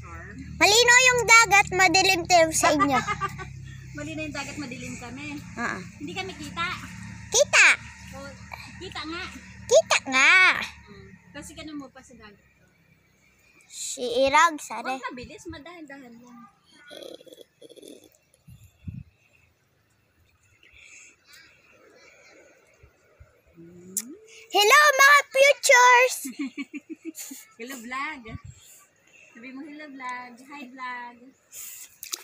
Storm. Malino yung dagat, madilim tayo sa inyo. Malino yung dagat, madilim kami. Hindi kami kita. Kita! O, kita nga. Kita nga! Kasi ganun mo pa sa dagat. Si Irag, sare. Huwag mabilis, madahan-dahan lang. Hello mga futures! Hello vlog. Sabi mo hello vlog. Hi vlog.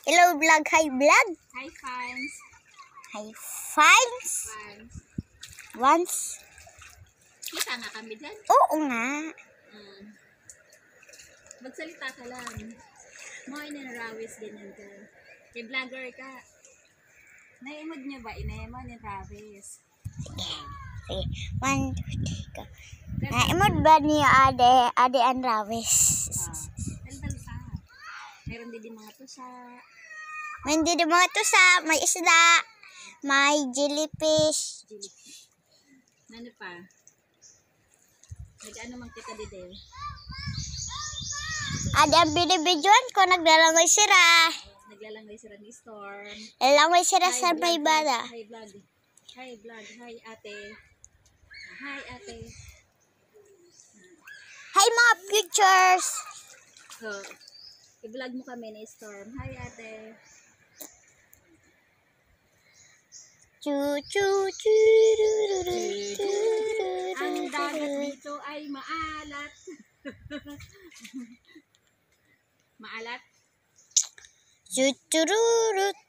Hello vlog, hi vlog. Hi fans. Hi fans. Fans. Once. Kita na kami dyan. Oo nga. Magsalita ka lang. Mo inarawis ganyan ka. Kay vlogger ka. Naimod niyo ba? Inaimod ni Travis. Sige. 1, 2, 3, go. Naimod ba ni Ade ang Rawis? Daldal ka. Meron din mga tusa. May hindi din mga tusa, may isda, may jellyfish. Ano pa? Nag-ano man kita dito? Ade ang binibidyoan ko, naglalangoy sira. Naglalangay sila ni Storm. Lalangoy sira sa may bada. Hi vlog. Hi vlog. Hi ate. Hi ate. Hi mga futures! So, i-vlog mo kami ni Storm. Hi ate. Ang dagat dito ay maalat. Maalat? Chuchururut.